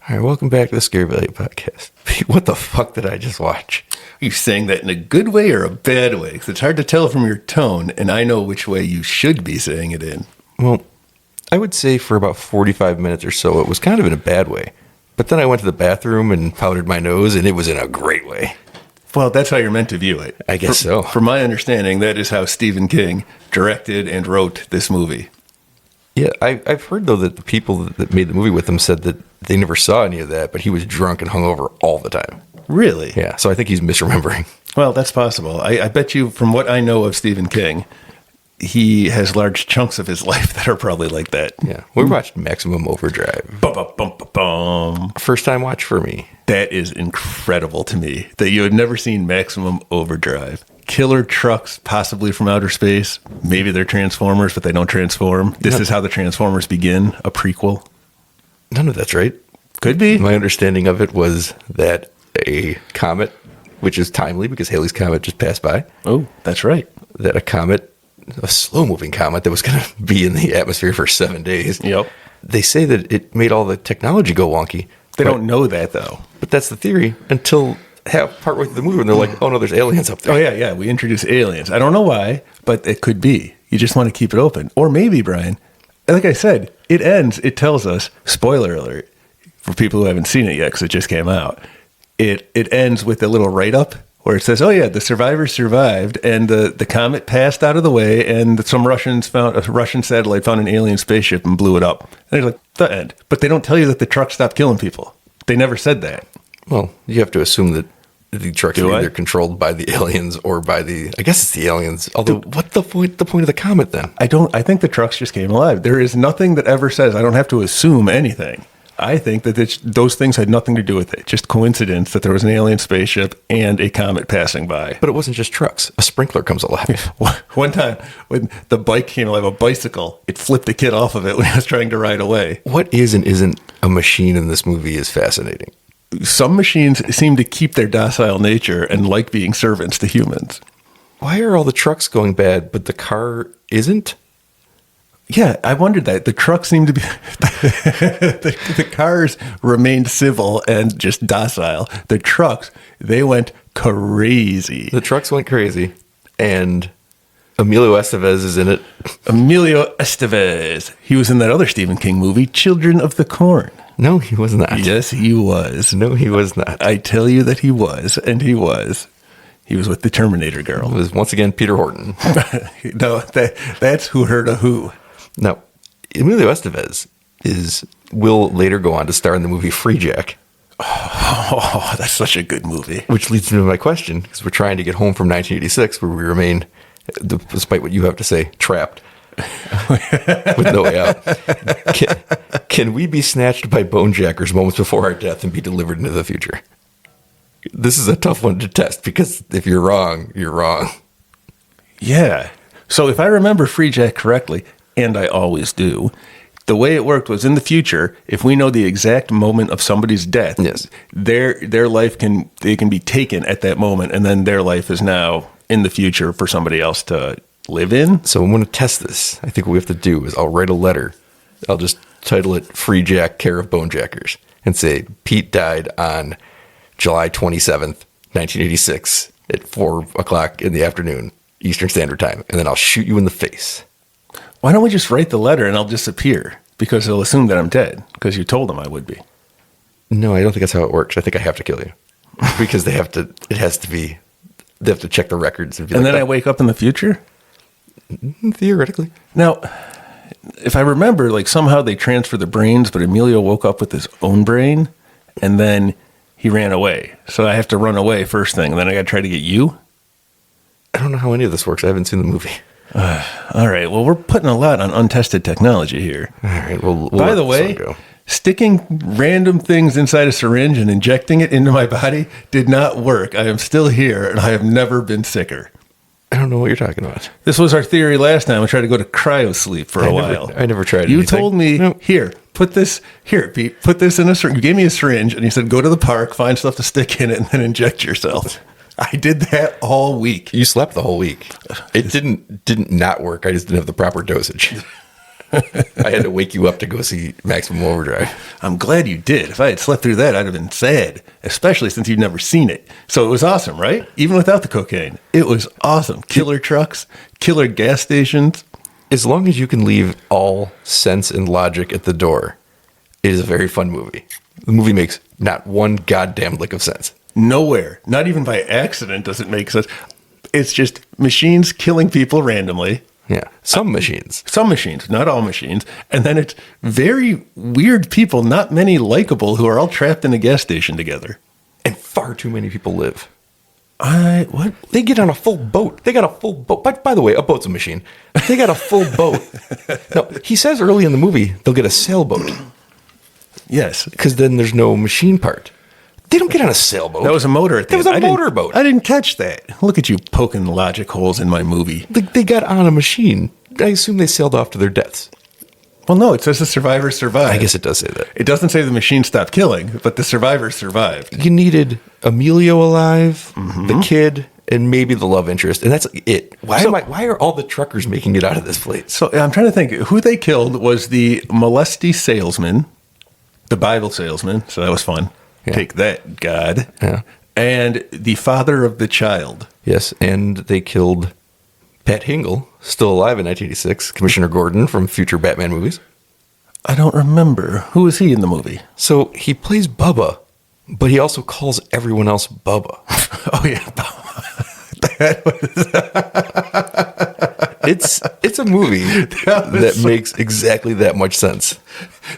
All right, welcome back to the Scary Value Podcast. What the fuck did I just watch? Are you saying that in a good way or a bad way? Because it's hard to tell from your tone, and I know which way you should be saying it in. Well, I would say for about 45 minutes or so, it was kind of in a bad way. But then I went to the bathroom and powdered my nose, and it was in a great way. Well, that's how you're meant to view it. I guess so. From my understanding, that is how Stephen King directed and wrote this movie. Yeah, I've heard, though, that the people that made the movie with him said that they never saw any of that, but he was drunk and hungover all the time. Really? Yeah, so I think he's misremembering. Well, that's possible. I bet you, from what I know of Stephen King, he has large chunks of his life that are probably like that. Yeah, we watched Maximum Overdrive. Bum. First time watch for me. That is incredible to me, that you had never seen Maximum Overdrive. Killer trucks, possibly from outer space. Maybe they're Transformers, but they don't transform. This is how the Transformers begin, a prequel. None of that's right. Could be. My understanding of it was that a comet, which is timely because Halley's Comet just passed by. Oh, that's right. That a comet, a slow-moving comet that was going to be in the atmosphere for 7 days. Yep. They say that it made all the technology go wonky. They don't know that, though. But that's the theory until partway through the movie when they're like, oh, no, there's aliens up there. Oh, yeah. We introduce aliens. I don't know why, but it could be. You just want to keep it open. Or maybe, Brian, like I said, it ends, it tells us, spoiler alert, for people who haven't seen it yet because it just came out, it ends with a little write-up where it says, oh, yeah, the survivors survived, and the comet passed out of the way, and some Russians found, a Russian satellite found an alien spaceship and blew it up. And they're like, the end. But they don't tell you that the truck stopped killing people. They never said that. Well, you have to assume that the trucks are either controlled by the aliens or by the, I guess it's the aliens. Although, what's the point of the comet then? I think the trucks just came alive. There is nothing that ever says I don't have to assume anything. I think that those things had nothing to do with it. Just coincidence that there was an alien spaceship and a comet passing by. But it wasn't just trucks. A sprinkler comes alive. One time when the bike came alive, a bicycle, it flipped a kid off of it when he was trying to ride away. What is and isn't a machine in this movie is fascinating. Some machines seem to keep their docile nature and like being servants to humans. Why are all the trucks going bad, but the car isn't? Yeah, I wondered that. The trucks seem to be... the cars remained civil and just docile. The trucks, they went crazy. The trucks went crazy, and Emilio Estevez is in it. Emilio Estevez. He was in that other Stephen King movie, Children of the Corn. No, he was not. Yes, he was. No, he was not. I tell you that he was, and he was. He was with the Terminator girl. It was once again Peter Horton. No, that's Who Heard a Who. No, Emilio Estevez will later go on to star in the movie Free Jack. Oh, that's such a good movie. Which leads me to my question, because we're trying to get home from 1986, where we remain, despite what you have to say, trapped. With no way out. Can we be snatched by bonejackers moments before our death and be delivered into the future? This is a tough one to test because if you're wrong, you're wrong. Yeah. So if I remember Free Jack correctly, and I always do, the way it worked was in the future, if we know the exact moment of somebody's death, yes, their life can be taken at that moment, and then their life is now in the future for somebody else to live in. So I'm going to test this. I think what we have to do is I'll write a letter. I'll just title it Free Jack, care of Bonejackers, and say Pete died on July 27th, 1986 at 4 o'clock in the afternoon, Eastern Standard Time. And then I'll shoot you in the face. Why don't we just write the letter and I'll disappear? Because they'll assume that I'm dead because you told them I would be. No, I don't think that's how it works. I think I have to kill you because they have to check the records. And then I wake up in the future? Theoretically. Now, if I remember, like somehow they transfer the brains, but Emilio woke up with his own brain and then he ran away. So I have to run away first thing, and then I got to try to get you? I don't know how any of this works. I haven't seen the movie. All right. Well, we're putting a lot on untested technology here. All right. Well, by the way, sticking random things inside a syringe and injecting it into my body did not work. I am still here, and I have never been sicker. I don't know what you're talking about. This was our theory last time. I tried to go to cryo sleep for a while. I never tried You anything. told me, Nope. Pete, put this in a syringe. You gave me a syringe, and you said, go to the park, find stuff to stick in it, and then inject yourself. I did that all week. You slept the whole week. It didn't not work. I just didn't have the proper dosage. I had to wake you up to go see Maximum Overdrive. I'm glad you did. If I had slept through that, I'd have been sad, especially since you've never seen it. So it was awesome, right? Even without the cocaine. It was awesome. Killer trucks, killer gas stations. As long as you can leave all sense and logic at the door, it is a very fun movie. The movie makes not one goddamn lick of sense. Nowhere, not even by accident, does it make sense. It's just machines killing people randomly. Yeah, some machines. Some machines, not all machines. And then it's very weird people, not many likable, who are all trapped in a gas station together. And far too many people live. What? They get on a full boat. They got a full boat. By the way, a boat's a machine. They got a full boat. No, he says early in the movie they'll get a sailboat. Yes. Because then there's no machine part. They don't get on a sailboat. That was a motor at the That was end. a motorboat. I didn't catch that. Look at you poking logic holes in my movie. They got on a machine. I assume they sailed off to their deaths. Well, no, it says the survivors survived. I guess it does say that. It doesn't say the machine stopped killing, but the survivors survived. You needed Emilio alive, the kid, and maybe the love interest, and that's it. Why are all the truckers making it out of this place? So I'm trying to think. Who they killed was the molesty salesman, the Bible salesman. So that was fun. Yeah. Take that, God. Yeah. And the father of the child. Yes, and they killed Pat Hingle, still alive in 1986, Commissioner Gordon from future Batman movies. I don't remember. Who was he in the movie? So he plays Bubba, but he also calls everyone else Bubba. Oh, yeah. It's a movie that makes exactly that much sense.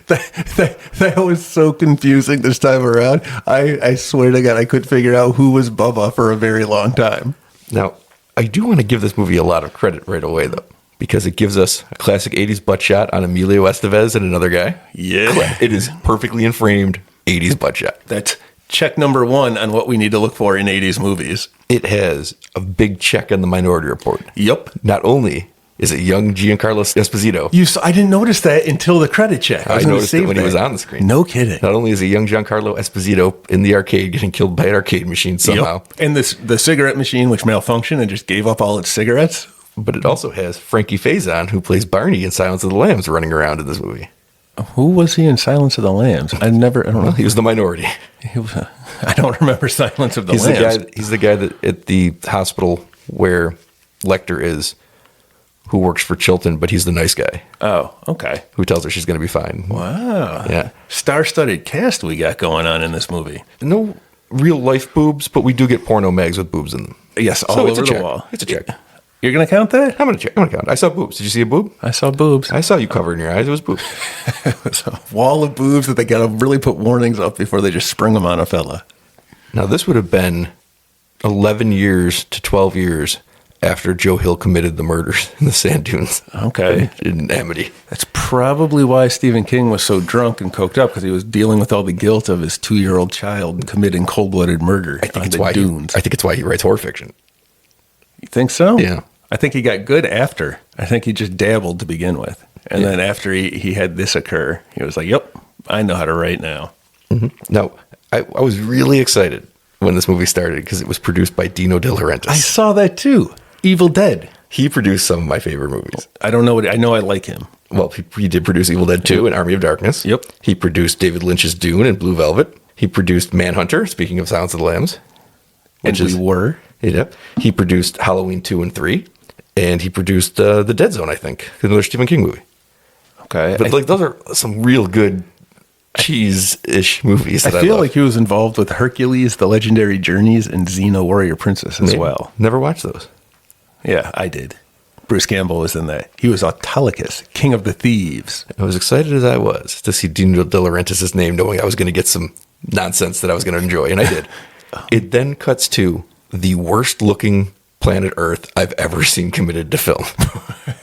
That was so confusing this time around. I swear to God, I couldn't figure out who was Bubba for a very long time. Now, I do want to give this movie a lot of credit right away, though, because it gives us a classic 80s butt shot on Emilio Estevez and another guy. Yeah. It is perfectly in framed 80s butt shot. That's check number one on what we need to look for in 80s movies. It has a big check on the Minority Report. Yep. Not only is it young Giancarlo Esposito. I didn't notice that until the credit check. I noticed it when he was on the screen. No kidding. Not only is a young Giancarlo Esposito in the arcade getting killed by an arcade machine somehow, Yep. And the cigarette machine, which malfunctioned and just gave up all its cigarettes. but it also has Frankie Faison, who plays Barney in Silence of the Lambs, running around in this movie. Who was he in Silence of the Lambs? I don't know. He was the minority. I don't remember Silence of the Lambs. He's the guy that at the hospital where Lecter is, who works for Chilton, but he's the nice guy. Oh, okay. Who tells her she's going to be fine. Wow. Yeah. Star-studded cast we got going on in this movie. No real life boobs, but we do get porno mags with boobs in them. Yes, all So it's over a the check. wall. It's a check. You're going to count that? I'm going to check. I'm going to count. I saw boobs. Did you see a boob? I saw boobs. I saw you covering your eyes. It was boobs. It's a wall of boobs that they got to really put warnings up before they just spring them on a fella. Now, this would have been 11 years to 12 years after Joe Hill committed the murders in the sand dunes. Okay. In Amity. That's probably why Stephen King was so drunk and coked up, because he was dealing with all the guilt of his 2-year-old child committing cold-blooded murder on the dunes. I think it's why he writes horror fiction. You think so? Yeah. I think he got good after. I think he just dabbled to begin with. And then after he had this occur, he was like, yep, I know how to write now. Mm-hmm. No, I was really excited when this movie started because it was produced by Dino De Laurentiis. I saw that too. Evil Dead. He produced some of my favorite movies. I don't know I know I like him. Well, he did produce Evil Dead 2 and Army of Darkness. Yep. He produced David Lynch's Dune and Blue Velvet. He produced Manhunter, speaking of Silence of the Lambs. Yep. He produced Halloween 2 and 3. And he produced The Dead Zone, I think. Another Stephen King movie. Okay. But those are some real good cheese-ish movies that I feel love. like he was involved with Hercules, The Legendary Journeys, and Xena Warrior Princess as well. Never watched those. Yeah, I did. Bruce Campbell was in that. He was Autolycus, King of the Thieves. I was excited as I was to see Dino De Laurentiis' name, knowing I was going to get some nonsense that I was going to enjoy, and I did. It then cuts to the worst-looking planet Earth I've ever seen committed to film.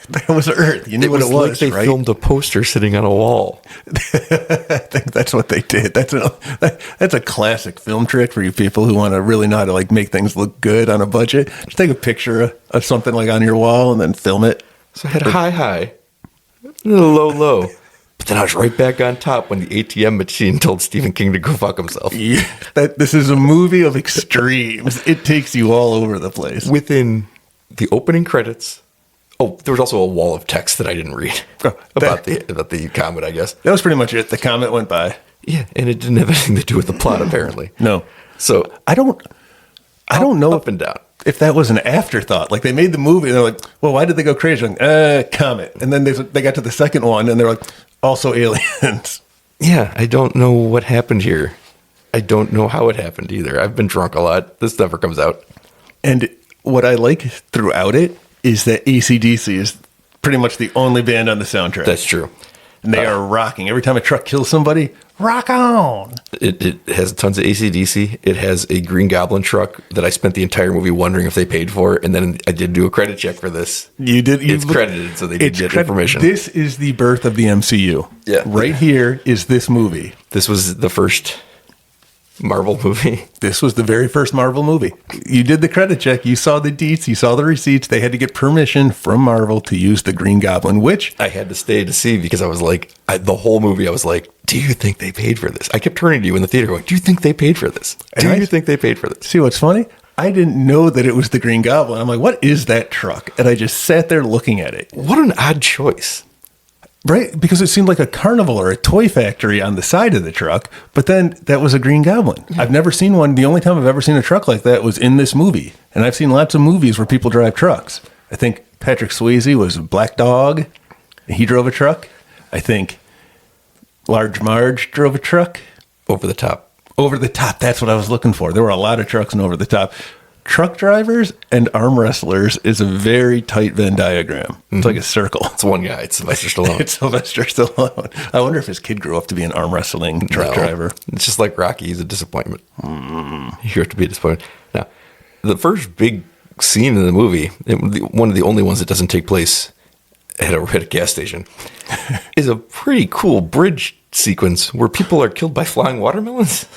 That was Earth. You knew what it was, like they right? filmed a poster sitting on a wall. I think that's what they did. That's a classic film trick for you people who want to really know how to like make things look good on a budget. Just take a picture of something like on your wall and then film it. So I had high, low. But then I was right back on top when the ATM machine told Stephen King to go fuck himself. Yeah, this is a movie of extremes. It takes you all over the place. Within the opening credits Oh, there was also a wall of text that I didn't read about the comet, I guess. That was pretty much it. The comet went by. Yeah, and it didn't have anything to do with the plot, apparently. No. So I don't know up and down. if that was an afterthought. Like they made the movie and they're like, well, why did they go crazy? Like, comet. And then they got to the second one and they're like, also aliens. Yeah, I don't know what happened here. I don't know how it happened either. I've been drunk a lot. This never comes out. And what I like throughout it is that AC/DC is pretty much the only band on the soundtrack. That's true. And they are rocking. Every time a truck kills somebody, rock on. It has tons of AC/DC. It has a Green Goblin truck that I spent the entire movie wondering if they paid for. And then I did do a credit check for this. You did. It's credited, so they did get information. This is the birth of the MCU. Yeah. Right here is this movie. This was the first Marvel movie. This was the very first Marvel movie. You did the credit check. You saw the deets. You saw the receipts. They had to get permission from Marvel to use the Green Goblin, which I had to stay to see because I was like, the whole movie, I was like, do you think they paid for this? I kept turning to you in the theater going, do you think they paid for this? Do you think they paid for this? See what's funny? I didn't know that it was the Green Goblin. I'm like, what is that truck? And I just sat there looking at it. What an odd choice. Right? Because it seemed like a carnival or a toy factory on the side of the truck. But then that was a Green Goblin. Yeah. I've never seen one. The only time I've ever seen a truck like that was in this movie. And I've seen lots of movies where people drive trucks. I think Patrick Swayze was Black Dog. He drove a truck. I think Large Marge drove a truck. Over the top. Over the top. That's what I was looking for. There were a lot of trucks and over the top. Truck drivers and arm wrestlers is a very tight Venn diagram. It's like a circle. It's one guy. It's Sylvester Stallone. It's Sylvester Stallone. I wonder if his kid grew up to be an arm wrestling truck driver. It's just like Rocky. He's a disappointment. You have to be a disappointment. Now, the first big scene in the movie, one of the only ones that doesn't take place at a gas station, is a pretty cool bridge sequence where people are killed by flying watermelons.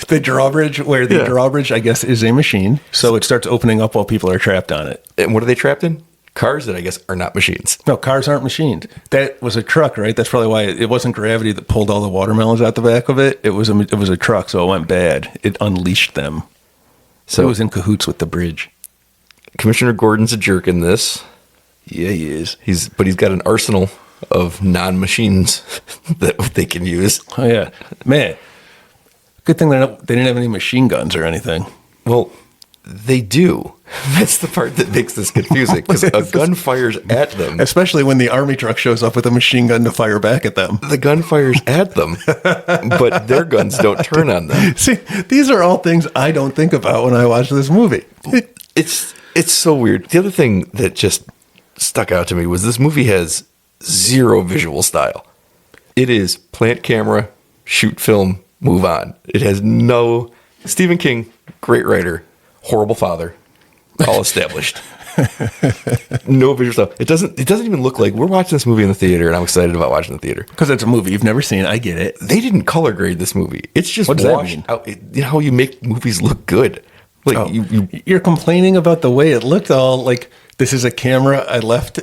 The drawbridge, drawbridge, I guess, is a machine. So it starts opening up while people are trapped on it. And what are they trapped in? Cars that I guess are not machines. No, cars aren't machines. That was a truck, right? That's probably why it wasn't gravity that pulled all the watermelons out the back of it. It was a truck, so it went bad. It unleashed them. So it was in cahoots with the bridge. Commissioner Gordon's a jerk in this. Yeah, he is. But he's got an arsenal of non-machines that they can use. Oh, yeah. Man. Good thing they didn't have any machine guns or anything. Well, they do. That's the part that makes this confusing because a gun fires at them. Especially when the army truck shows up with a machine gun to fire back at them. The gun fires at them, but their guns don't turn on them. See, these are all things I don't think about when I watch this movie. It's so weird. The other thing that just stuck out to me was this movie has zero visual style. It is plant camera, shoot film, move on. It has no... Stephen King, great writer, horrible father, all established. No visual stuff. It doesn't even look like we're watching this movie in the theater, and I'm excited about watching the theater because it's a movie you've never seen. I get it. They didn't color grade this movie. It's just what does that mean? Out. You know how you make movies look good. Like you're complaining about the way it looked. All like this is a camera I left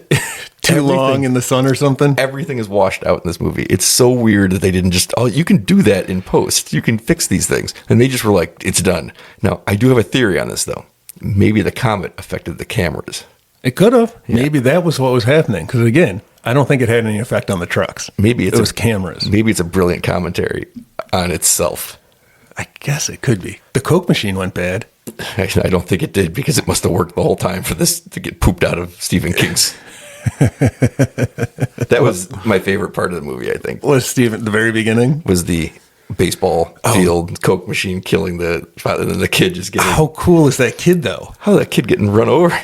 too long in the sun or something. Everything is washed out in this movie. It's so weird that they didn't just, you can do that in post. You can fix these things. And they just were like, it's done. Now, I do have a theory on this, though. Maybe the comet affected the cameras. It could have. Yeah. Maybe that was what was happening. Because, again, I don't think it had any effect on the trucks. Maybe it was cameras. Maybe it's a brilliant commentary on itself. I guess it could be. The Coke machine went bad. I don't think it did because it must have worked the whole time for this to get pooped out of Stephen King's. That was my favorite part of the movie, I think. Was the very beginning? Was the baseball field Coke machine killing the father and then the kid just getting... How cool is that kid, though? How that kid getting run over?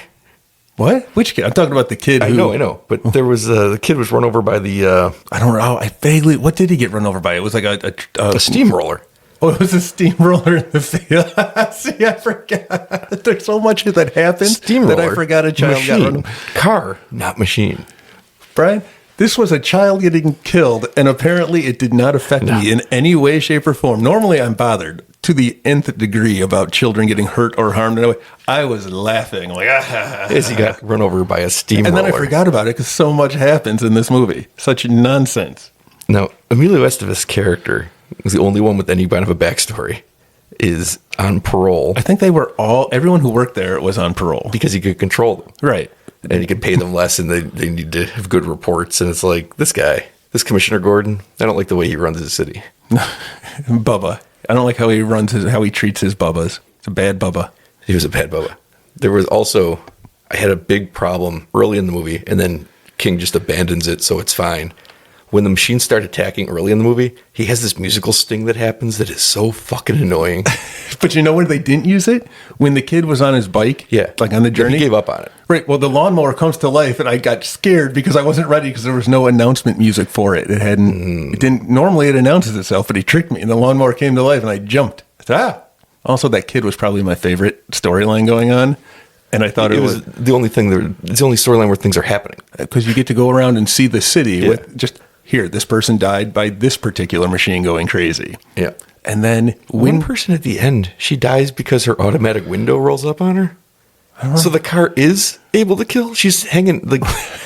What? Which kid? I'm talking about the kid who... I know. But there was... the kid was run over by the... I don't know. I vaguely... What did he get run over by? It was like a steamroller. Oh, it was a steamroller in the field. See, I forgot. There's so much that happened that I forgot a child got run over. Car, not machine. Brian, this was a child getting killed, and apparently it did not affect me in any way, shape, or form. Normally, I'm bothered to the nth degree about children getting hurt or harmed in a way. I was laughing like, as he got run over by a steamroller. And then I forgot about it because so much happens in this movie. Such nonsense. Now, Emilio Estevez's character was the only one with any kind of a backstory, is on parole. I think everyone who worked there was on parole. Because he could control them. Right. and you can pay them less, and they need to have good reports. And it's like, this Commissioner Gordon, I don't like the way he runs his city. Bubba. I don't like how he treats his bubbas. It's a bad bubba. He was a bad Bubba. There was also, I had a big problem early in the movie, and then King just abandons it, so it's fine. When the machines start attacking early in the movie, he has this musical sting that happens that is so fucking annoying. But you know when they didn't use it? When the kid was on his bike, Yeah. like on the journey. He gave up on it. Right. Well, the lawnmower comes to life, and I got scared because I wasn't ready because there was no announcement music for it. It hadn't. It didn't. Normally, it announces itself, but he tricked me, and the lawnmower came to life, and I jumped. I said, Also, that kid was probably my favorite storyline going on, and I thought it was the only thing. It's the only storyline where things are happening because you get to go around and see the city Yeah. with just here. This person died by this particular machine going crazy. Yeah. And then One person at the end, she dies because her automatic window rolls up on her. So the car is able to kill. She's hanging, like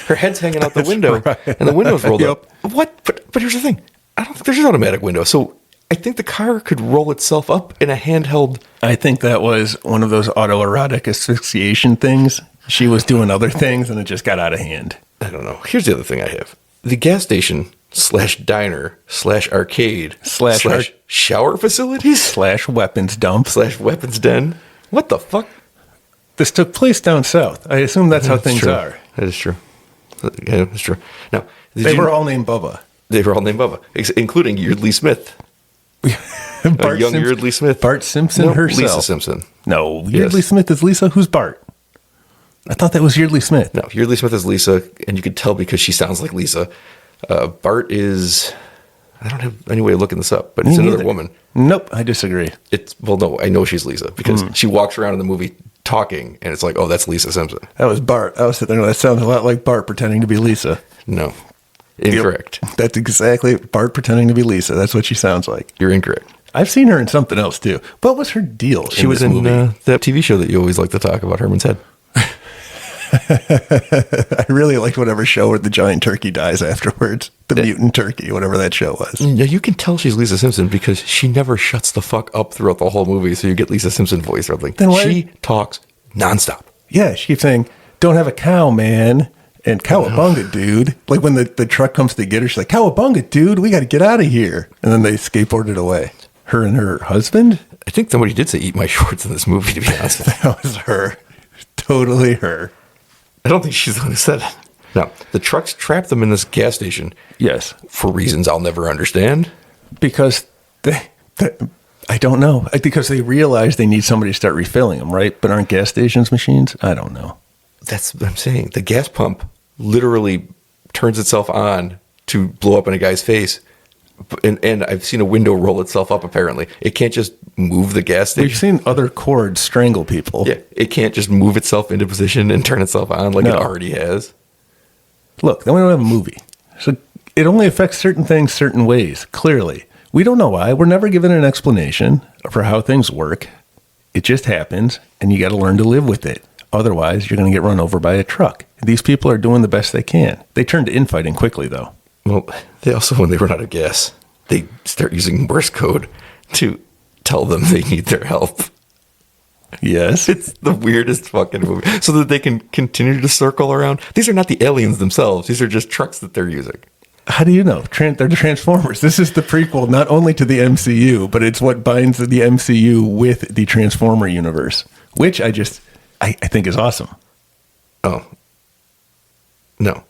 her head's hanging out the window, right. and the window's rolled Yep. up. What? But here's the thing: I don't think there's an automatic window. So I think the car could roll itself up in a handheld. I think that was one of those autoerotic asphyxiation things. She was doing other things, and it just got out of hand. I don't know. Here's the other thing I have: the gas station / diner / arcade / shower facilities / weapons dump. / weapons den. What the fuck? This took place down south. I assume that's how things true. are. That is true. Yeah, that's true. Now, They were all named Bubba. They were all named Bubba, including Yeardley Smith. Young Yeardley Smith. Bart Simpson No, herself. Lisa Simpson. No, Yeardley Yes. Smith is Lisa. Who's Bart? I thought that was Yeardley Smith. No, Yeardley Smith is Lisa, and you could tell because she sounds like Lisa. Bart is... I don't have any way of looking this up, but it's another woman. Nope, I disagree. No, I know she's Lisa because she walks around in the movie talking, and it's like, oh, that's Lisa Simpson. That was Bart. I was sitting there, that sounds a lot like Bart pretending to be Lisa. No, incorrect. Yep. That's exactly Bart pretending to be Lisa. That's what she sounds like. You're incorrect. I've seen her in something else too. What was her deal? She was in that TV show that you always like to talk about, Herman's Head. I really liked whatever show where the giant turkey dies afterwards. The mutant turkey, whatever that show was. Yeah, you can tell she's Lisa Simpson because she never shuts the fuck up throughout the whole movie, so you get Lisa Simpson voice or something. Then why- She talks nonstop. Yeah, she keeps saying, "Don't have a cow, man." And cowabunga, dude. Like when the truck comes to get her, she's like, "Cowabunga, dude, we got to get out of here." And then they skateboarded away. Her and her husband? I think somebody did say eat my shorts in this movie, to be honest. That was her. Totally her. I don't think she's the one who said it. No, the trucks trap them in this gas station Yes. for reasons I'll never understand. Because I don't know. Because they realize they need somebody to start refilling them, right? But aren't gas stations machines? I don't know. That's what I'm saying. The gas pump literally turns itself on to blow up in a guy's face. And I've seen a window roll itself up, apparently. It can't just move the gas We've station. seen other cords strangle people. Yeah, it can't just move itself into position and turn itself on like No. it already has. Look, then we don't have a movie. So it only affects certain things certain ways, clearly. We don't know why. We're never given an explanation for how things work. It just happens, and you got to learn to live with it. Otherwise, you're going to get run over by a truck. These people are doing the best they can. They turn to infighting quickly, though. Well, they also, when they run out of gas, they start using Morse code to tell them they need their help. Yes. It's the weirdest fucking movie. So that they can continue to circle around. These are not the aliens themselves. These are just trucks that they're using. How do you know? They're the Transformers. This is the prequel not only to the MCU, but it's what binds the MCU with the Transformer universe, which I think is awesome. Oh. No.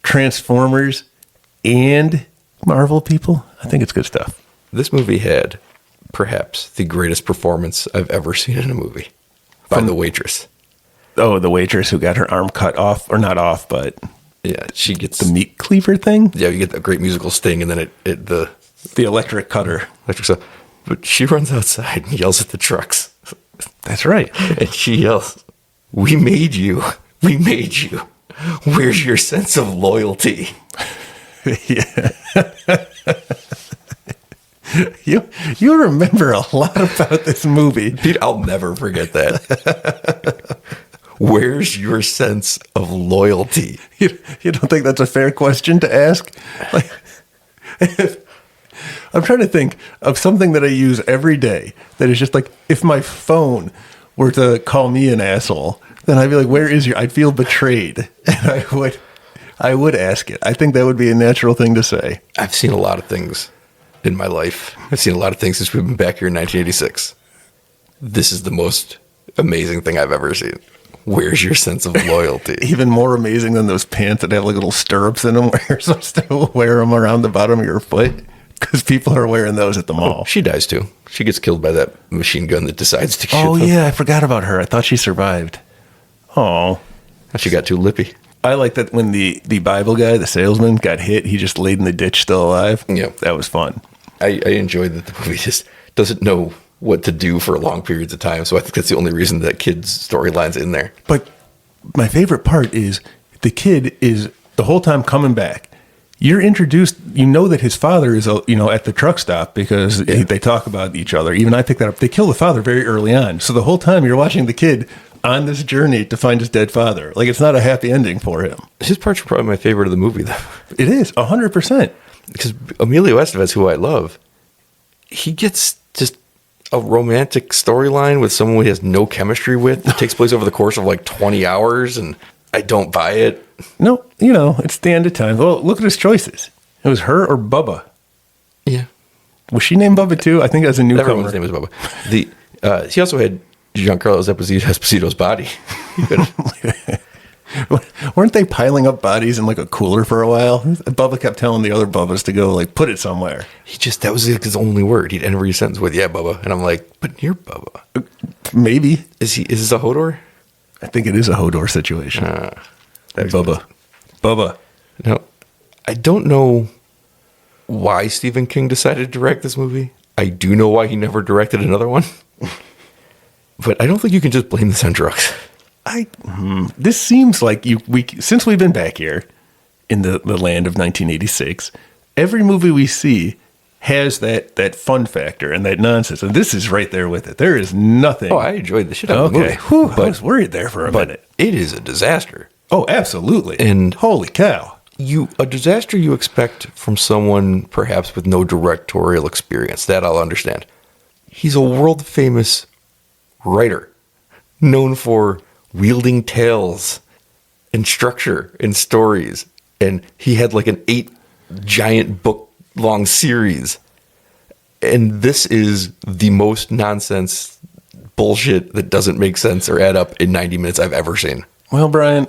Transformers and Marvel people. I think it's good stuff. This movie had perhaps the greatest performance I've ever seen in a movie by the waitress. Oh, the waitress who got her arm cut off, or not off, but Yeah, she gets the meat cleaver thing? Yeah, you get the great musical sting, and then the The electric cutter. electric stuff. But she runs outside and yells at the trucks, That's right. and she yells, "We made you. We made you. Where's your sense of loyalty?" Yeah. You remember a lot about this movie. Dude, I'll never forget that. Where's your sense of loyalty? You don't think that's a fair question to ask? Like, I'm trying to think of something that I use every day that is just like, if my phone were to call me an asshole, then I'd be like, where is your, I'd feel betrayed. And I would ask it. I think that would be a natural thing to say. I've seen a lot of things in my life. I've seen a lot of things since we've been back here in 1986. This is the most amazing thing I've ever seen. Where's your sense of loyalty? Even more amazing than those pants that have like little stirrups in them where you're supposed to wear them around the bottom of your foot. Because people are wearing those at the mall. She dies too. She gets killed by that machine gun that decides to shoot them. Oh, yeah. I forgot about her. I thought she survived. Oh. She got too lippy. I like that when the Bible guy, the salesman, got hit, he just laid in the ditch still alive. Yeah. That was fun. I enjoyed that the movie just doesn't know what to do for long periods of time. So I think that's the only reason that kid's storyline's in there. But my favorite part is the kid is the whole time coming back. You're introduced, you know that his father is, at the truck stop because they talk about each other. Even I picked that up. They kill the father very early on. So the whole time you're watching the kid on this journey to find his dead father. Like, it's not a happy ending for him. His part's probably my favorite of the movie, though. It is, 100%. Because Emilio Estevez, who I love, he gets just a romantic storyline with someone he has no chemistry with that takes place over the course of like 20 hours, and I don't buy it. No, it's the end of time. Well, look at his choices. It was her or Bubba. Yeah. Was she named Bubba too? I think as a newcomer. Everyone's name is Bubba. He also had Giancarlo Esposito's body. Weren't they piling up bodies in like a cooler for a while? Bubba kept telling the other Bubbas to go like put it somewhere. That was like his only word. He'd end every sentence with, yeah, Bubba. And I'm like, but you're Bubba. Maybe. Is this a Hodor? I think it is a Hodor situation. Bubba. Bubba. No, I don't know why Stephen King decided to direct this movie. I do know why he never directed another one. But I don't think you can just blame this on drugs. This seems like since we've been back here in the land of 1986, every movie we see has that fun factor and that nonsense, and this is right there with it. There is nothing. Oh, I enjoyed the shit out of the movie. Whew, I was worried there for a minute. It is a disaster. Oh, absolutely. And holy cow. A disaster you expect from someone perhaps with no directorial experience. That I'll understand. He's a world famous writer known for wielding tales and structure and stories. And he had like an 8 giant book long series. And this is the most nonsense bullshit that doesn't make sense or add up in 90 minutes I've ever seen. Well, Brian,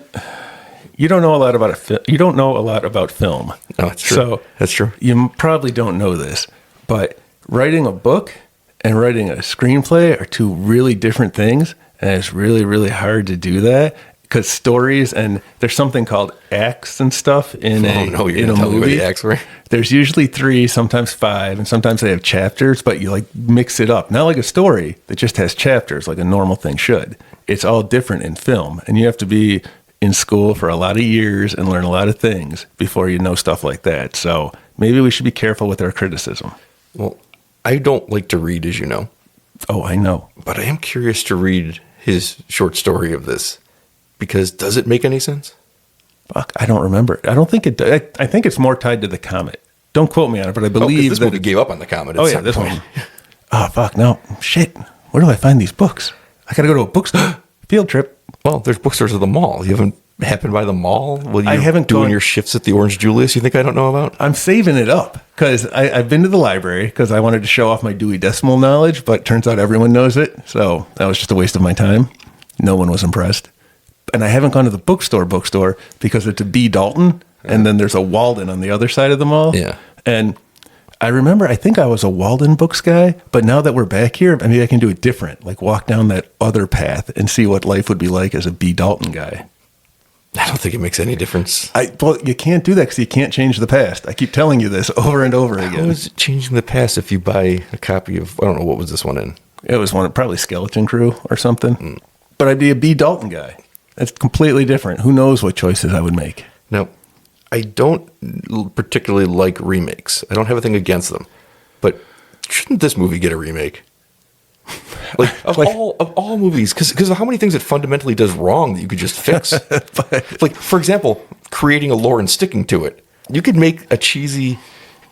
you don't know a lot about you don't know a lot about film. No, that's true. So that's true. You probably don't know this, but writing a book and writing a screenplay are two really different things, and it's really, really hard to do that because stories and there's something called acts and stuff in a movie. Where the acts were. There's usually 3, sometimes 5, and sometimes they have chapters, but you like mix it up. Not like a story that just has chapters like a normal thing should. It's all different in film, and you have to be in school for a lot of years and learn a lot of things before you know stuff like that. So maybe we should be careful with our criticism. Well, I don't like to read, as you know. Oh, I know. But I am curious to read his short story of this, because does it make any sense? Fuck, I don't remember. I don't think it does. I think it's more tied to the comet. Don't quote me on it, but I believe this movie gave up on the comet. Oh, yeah, this one. Oh, fuck, no. Shit. Where do I find these books? I got to go to a bookstore. Field trip. Well, there's bookstores at the mall. You haven't happened by the mall? I haven't doing your shifts at the Orange Julius you think I don't know about? I'm saving it up because I've been to the library because I wanted to show off my Dewey Decimal knowledge, but turns out everyone knows it. So that was just a waste of my time. No one was impressed. And I haven't gone to the bookstore because it's a B. Dalton, and then there's a Walden on the other side of the mall. Yeah. And I remember, I think I was a Walden Books guy, but now that we're back here, maybe I can do it different, like walk down that other path and see what life would be like as a B. Dalton guy. I don't think it makes any difference. Well, you can't do that because you can't change the past. I keep telling you this over and over again. How is it changing the past if you buy a copy of, I don't know, what was this one in? It was probably Skeleton Crew or something. But I'd be a B. Dalton guy. That's completely different. Who knows what choices I would make? No. I don't particularly like remakes. I don't have a thing against them. But shouldn't this movie get a remake? Like, of all movies, because of how many things it fundamentally does wrong that you could just fix. Like, for example, creating a lore and sticking to it. You could make a cheesy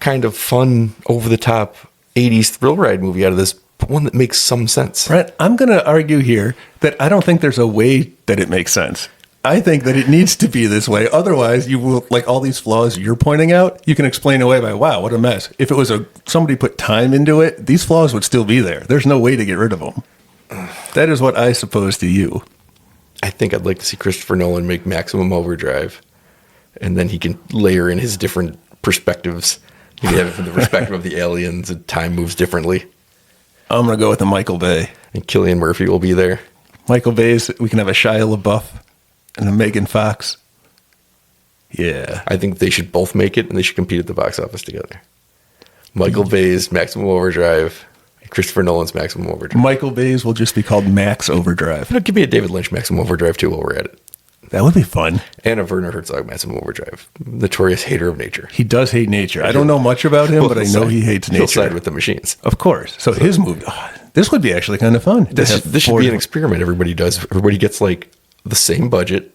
kind of fun, over the top 80s thrill ride movie out of this, but one that makes some sense. Right. I'm going to argue here that I don't think there's a way that it makes sense. I think that it needs to be this way. Otherwise, you will, like all these flaws you're pointing out, you can explain away by, wow, what a mess. If it was somebody put time into it, these flaws would still be there. There's no way to get rid of them. That is what I suppose to you. I think I'd like to see Christopher Nolan make Maximum Overdrive, and then he can layer in his different perspectives. You can have it from the perspective of the aliens, and time moves differently. I'm going to go with the Michael Bay. And Cillian Murphy will be there. Michael Bay's, we can have a Shia LaBeouf and a Megan Fox. Yeah. I think they should both make it, and they should compete at the box office together. Michael Bay's Maximum Overdrive, and Christopher Nolan's Maximum Overdrive. Michael Bay's will just be called Max Overdrive. Give me a David Lynch Maximum Overdrive too while we're at it. That would be fun. And a Werner Herzog Maximum Overdrive. Notorious hater of nature. He does hate nature. I don't know much about him, but I know he hates nature. He'll side with the machines. Of course. So his movie, this would be actually kind of fun. This should be an experiment everybody does. Everybody gets like the same budget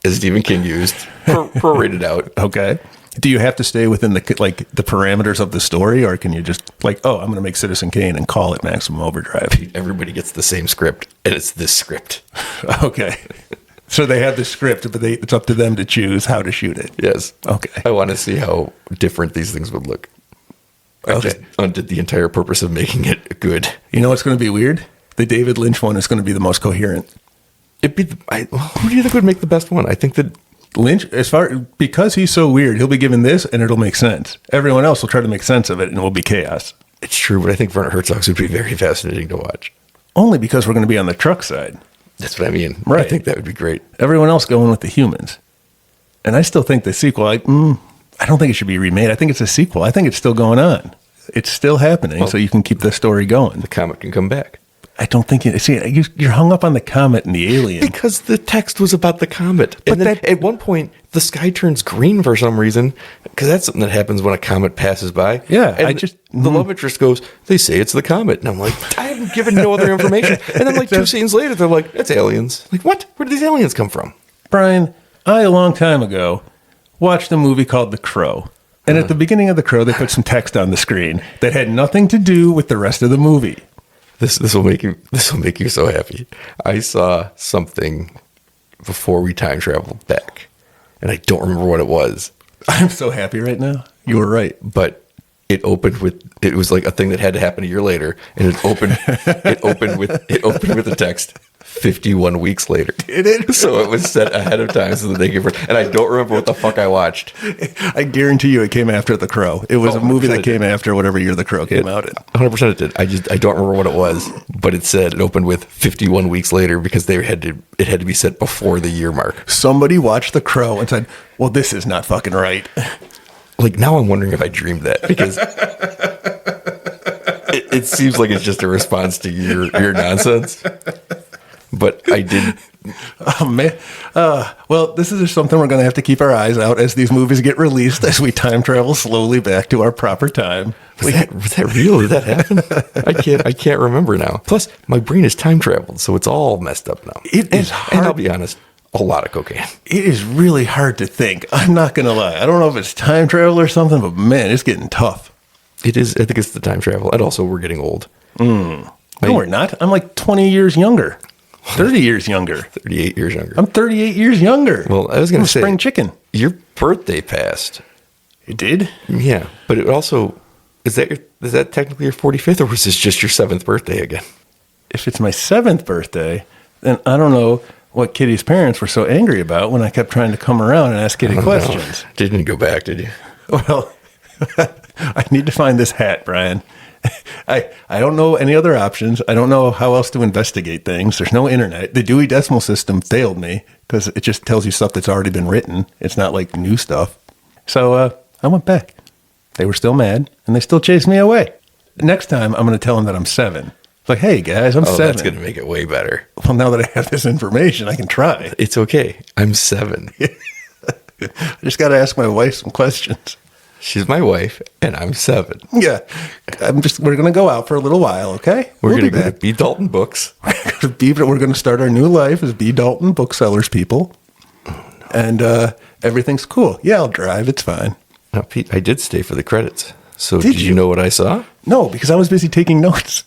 as Stephen King used, prorated out. Okay. Do you have to stay within the parameters of the story, or can you just I'm going to make Citizen Kane and call it Maximum Overdrive? Everybody gets the same script, and it's this script. Okay. So they have the script, but it's up to them to choose how to shoot it. Yes. Okay. I want to see how different these things would look. I just undid the entire purpose of making it good. You know what's going to be weird? The David Lynch one is going to be the most coherent. Who do you think would make the best one? I think that Lynch, because he's so weird, he'll be given this and it'll make sense. Everyone else will try to make sense of it and it will be chaos. It's true, but I think Werner Herzog's would be very fascinating to watch. Only because we're going to be on the truck side. That's what I mean. Right. I think that would be great. Everyone else going with the humans. And I still think the sequel, I don't think it should be remade. I think it's a sequel. I think it's still going on. It's still happening, so you can keep the story going. The comet can come back. I don't think you're hung up on the comet and the alien. Because the text was about the comet. And then at one point, the sky turns green for some reason, because that's something that happens when a comet passes by. Yeah, and the love interest goes, they say it's the comet. And I'm like, I haven't given no other information. And then 2 scenes later, they're like, it's aliens. Like, what? Where did these aliens come from? Brian, I, a long time ago, watched a movie called The Crow. And at the beginning of The Crow, they put some text on the screen that had nothing to do with the rest of the movie. This will make you so happy. I saw something before we time traveled back, and I don't remember what it was. I'm so happy right now. You were right. But it was like a thing that had to happen a year later, and it opened with the text 51 weeks later. It is. So it was set ahead of time so that they could, and I don't remember what the fuck I watched. I guarantee you it came after The Crow. It was a movie that came after whatever year The Crow came out in. 100% it did. I don't remember what it was, but it opened with 51 weeks later because it had to be set before the year mark. Somebody watched The Crow and said, well, this is not fucking right. Like, now I'm wondering if I dreamed that, because it seems like it's just a response to your nonsense. But I did. Oh, man. Well, this is just something we're going to have to keep our eyes out as these movies get released, as we time travel slowly back to our proper time. Was that real? Did that happen? I can't remember now. Plus, my brain is time traveled, so it's all messed up now. It is hard. And I'll be honest, a lot of cocaine. It is really hard to think. I'm not going to lie. I don't know if it's time travel or something, but man, it's getting tough. It is. I think it's the time travel. And also, we're getting old. No, we're not. I'm like 20 years younger. 30 years younger. 38 years younger. I'm 38 years younger. Well, I was going to say, spring chicken. Your birthday passed. It did? Yeah, but it also, is that technically your 45th, or was this just your 7th birthday again? If it's my 7th birthday, then I don't know what Kitty's parents were so angry about when I kept trying to come around and ask Kitty questions. Didn't go back, did you? Well, I need to find this hat, Brian. I don't know any other options. I don't know how else to investigate things. There's no internet. The Dewey Decimal System failed me because it just tells you stuff that's already been written. It's not like new stuff. So I went back. They were still mad, and they still chased me away. Next time, I'm going to tell them that I'm 7. It's like, hey, guys, I'm 7. That's going to make it way better. Well, now that I have this information, I can try. It's okay. I'm 7. I just got to ask my wife some questions. She's my wife, and I'm 7. Yeah. We're going to go out for a little while, okay? We're going to go to B. Dalton Books. We're going to start our new life as B. Dalton booksellers people. Oh, no. And everything's cool. Yeah, I'll drive. It's fine. Now, Pete, I did stay for the credits. So Did did you? you know what I saw? No, because I was busy taking notes.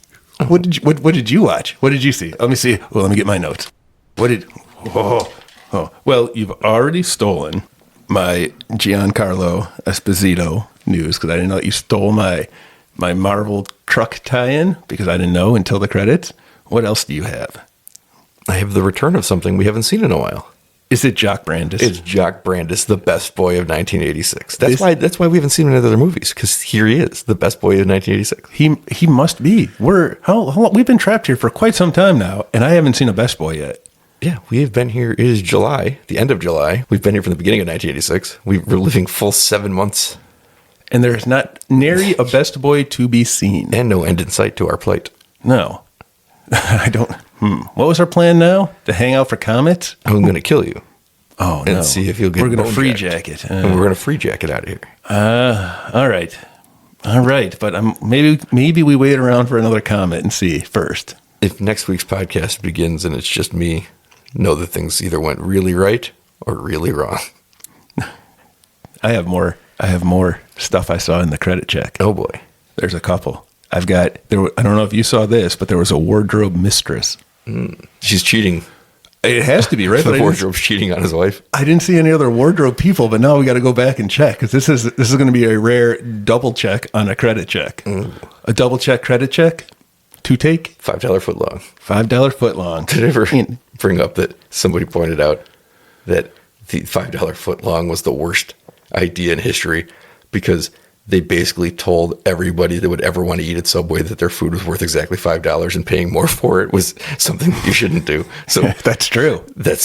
What did you watch? What did you see? Let me see. Well, let me get my notes. Well, you've already stolen my Giancarlo Esposito news because I didn't know that you stole my Marvel truck tie-in because I didn't know until the credits. What else do you have? I have the return of something we haven't seen in a while. Is it Jock Brandis? It's Jock Brandis, the best boy of 1986. That's why we haven't seen him in other movies, because here he is, the best boy of 1986. He must be. How long? We've been trapped here for quite some time now, and I haven't seen a Best Boy yet. Yeah, we have been here. It is July, the end of July. We've been here from the beginning of 1986. We're living full 7 months. And there's not nary a Best Boy to be seen. And no end in sight to our plight. No. I don't. What was our plan now? To hang out for comments? I'm going to kill you. Oh, and no. see if you'll get We're going to bone free jacked. jacket. And we're going to free jacket out of here. All right. All right. But maybe we wait around for another comment and see first. If next week's podcast begins and it's just me, know that things either went really right or really wrong. I have more stuff I saw in the credit check. Oh, boy. There's a couple. I don't know if you saw this, but there was a wardrobe mistress. She's cheating. It has to be, right? The wardrobe's cheating on his wife. I didn't see any other wardrobe people, but now we got to go back and check because this is going to be a rare double check on a credit check. A double check credit check, 2-take, $5 foot long. $5 foot long. Did I ever bring up that somebody pointed out that the $5 foot long was the worst idea in history because they basically told everybody that would ever want to eat at Subway that their food was worth exactly $5 and paying more for it was something that you shouldn't do. So that's true. They've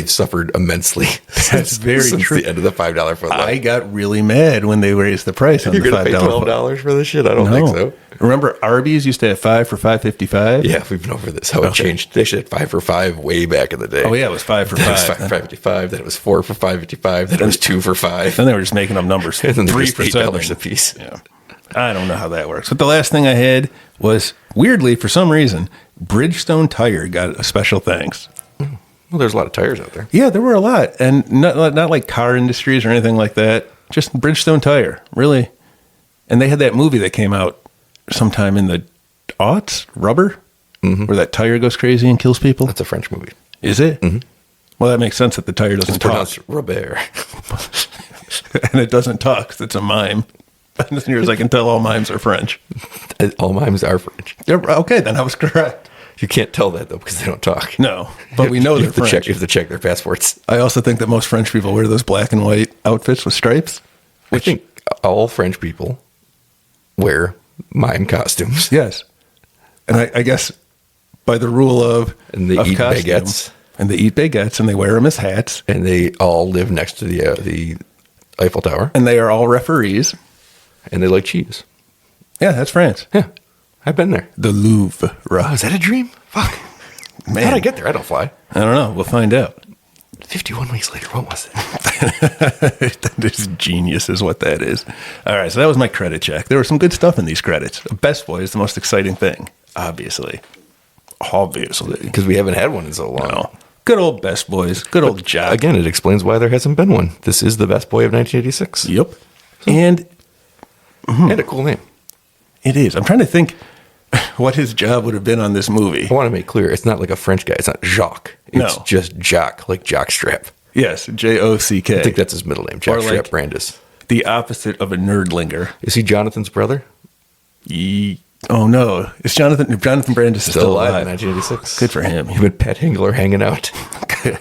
suffered immensely. That's very true. The end of the $5 foot long. I got really mad when they raised the price on the $5. You're going to pay $12 for this shit? I don't think so. Remember Arby's used to have 5 for $5.55? Yeah, we've been over this. How it changed. They should have 5 for $5 way back in the day. Oh yeah, it was 5 for $5. Then it was $5.55. Then it was 4 for $5.55. Then it was 2 for $5. Then they were just making up numbers. And then they 3 just for $8 $7 a piece. Yeah, I don't know how that works. But the last thing I had was weirdly, for some reason, Bridgestone Tire got a special thanks. Well, there's a lot of tires out there. Yeah, there were a lot, and not like car industries or anything like that. Just Bridgestone Tire, really. And they had that movie that came out sometime in the aughts, Rubber, where that tire goes crazy and kills people. That's a French movie. Is it? Mm-hmm. Well, that makes sense that the tire doesn't It's talk. pronounced Robert. And it doesn't talk 'cause it's a mime. As near as I can tell, all mimes are French. All mimes are French. Yeah, okay, then I was correct. You can't tell that, though, because they don't talk. No, but we know you they're French. You have to check their passports. I also think that most French people wear those black and white outfits with stripes. I think all French people wear mime costumes. Yes. And I guess by the rule of And they eat costume, baguettes. And they eat baguettes and they wear them as hats. And they all live next to the Eiffel Tower. And they are all referees. And they like cheese. Yeah, that's France. Yeah, I've been there. The Louvre. Oh, is that a dream? Fuck. Man. How'd I get there? I don't fly. I don't know. We'll find out. 51 weeks later, what was it? That is genius is what that is. All right, so that was my credit check. There was some good stuff in these credits. Best Boy is the most exciting thing, obviously. Obviously. Because we haven't had one in so long. No. Good old Best Boys. Good old Jock. Again, it explains why there hasn't been one. This is the Best Boy of 1986. Yep. And And a cool name. it is. I'm trying to think what his job would have been on this movie. I want to make clear, it's not like a French guy. It's not Jacques. It's No. just Jock, like jockstrap. Yes, Jock. I think that's his middle name, Jockstrap like- Brandis. The opposite of a nerdlinger. Is he Jonathan's brother? Oh no, it's Jonathan Brandis is still alive. in 1986. Good for him. Him and Pat Hengler hanging out.